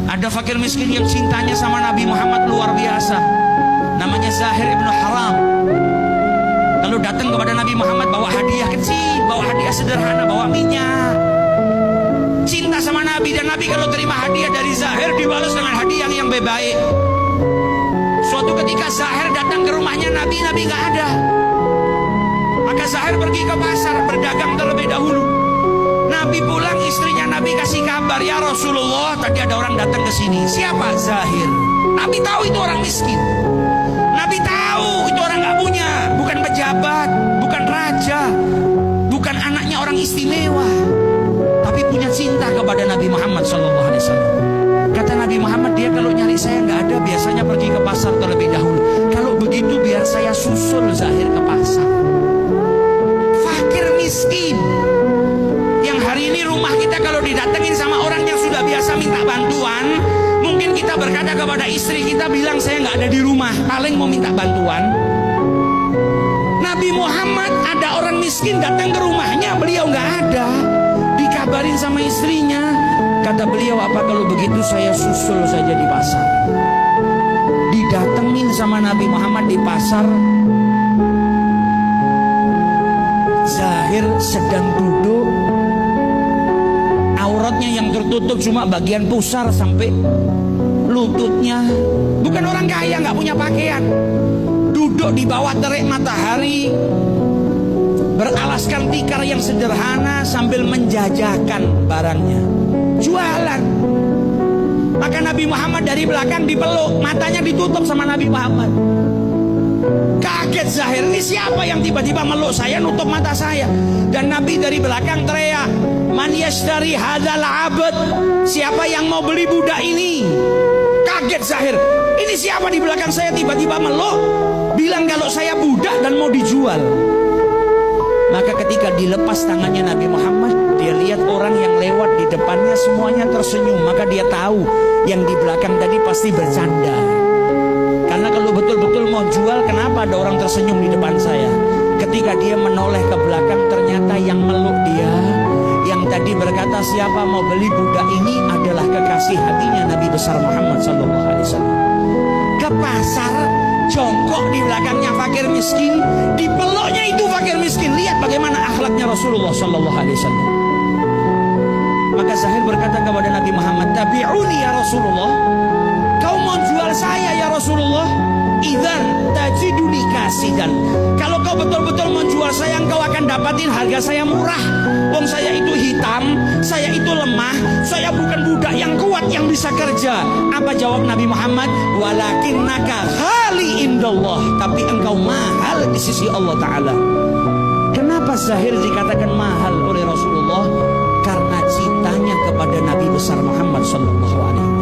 Ada fakir miskin yang cintanya sama Nabi Muhammad luar biasa. Namanya Zahir ibnu Haram. Kalau datang kepada Nabi Muhammad bawa hadiah kecil, bawa hadiah sederhana, bawa minyak. Cinta sama Nabi, dan Nabi kalau terima hadiah dari Zahir dibalas dengan hadiah yang baik. Suatu ketika Zahir datang ke rumahnya Nabi nggak ada. Maka Zahir pergi ke pasar berdagang terlebih dahulu. Nabi pulang, istrinya Nabi kasih kabar, ya Rasulullah, tadi ada orang datang ke sini. Siapa? Zahir. Nabi tahu itu orang miskin. Nabi tahu itu orang nggak punya, bukan pejabat, bukan raja, bukan anaknya orang istimewa, tapi punya cinta kepada Nabi Muhammad SAW. Kata Nabi Muhammad, dia kalau nyari saya nggak ada, biasanya pergi ke pasar terlebih dahulu. Kalau begitu biar saya susul Zahir ke pasar. Fakir miskin yang hari ini rumah kita kalau didatengin sama orang yang sudah biasa minta bantuan, mungkin kita berkata kepada istri kita, bilang saya nggak ada di rumah, paling mau minta bantuan. Nabi Muhammad ada orang miskin datang ke rumahnya, beliau nggak ada. Dikabarin sama istrinya, kata beliau, apa kalau begitu saya susul saja di pasar. Didatengin sama Nabi Muhammad di pasar. Zahir sedang duduk, auratnya yang tertutup cuma bagian pusar sampai lututnya. Bukan orang kaya, nggak punya pakaian. Duduk di bawah terik matahari, beralaskan tikar yang sederhana sambil menjajakan barangnya, jualan. Maka Nabi Muhammad dari belakang dipeluk, matanya ditutup sama Nabi Muhammad. Kaget Zahir, ini siapa yang tiba-tiba meluk saya, nutup mata saya. Dan Nabi dari belakang teriak, man yashtari hadzal abd, siapa yang mau beli budak ini? Kaget Zahir, ini siapa di belakang saya tiba-tiba meluk, bilang kalau saya budak dan mau dijual. Maka ketika dilepas tangannya Nabi Muhammad, dia lihat orang yang lewat di depannya semuanya tersenyum. Maka dia tahu yang di belakang tadi pasti bercanda. Karena kalau betul-betul mau jual, kenapa ada orang tersenyum di depan saya? Ketika dia menoleh ke belakang, ternyata yang meluk dia, yang tadi berkata siapa mau beli budak ini, adalah kekasih hatinya Nabi besar Muhammad SAW. Ke pasar, jongkok di belakangnya fakir miskin, dipeluknya itu fakir miskin. Lihat bagaimana akhlaknya Rasulullah SAW. Maka Zahir berkata kepada Nabi Muhammad, tabi'uni ya Rasulullah, kau mau jual saya ya Rasulullah? Idzan tajiduni kasidan, kalau kau betul-betul menjual saya, engkau akan dapatin harga saya murah. Wong saya itu hitam, saya itu lemah, saya bukan budak yang kuat yang bisa kerja. Apa jawab Nabi Muhammad? Walakinnaka ghali indallah, tapi engkau mahal di sisi Allah Ta'ala. Kenapa Zahir dikatakan mahal oleh Rasulullah? Karena cintanya kepada Nabi besar Muhammad SAW.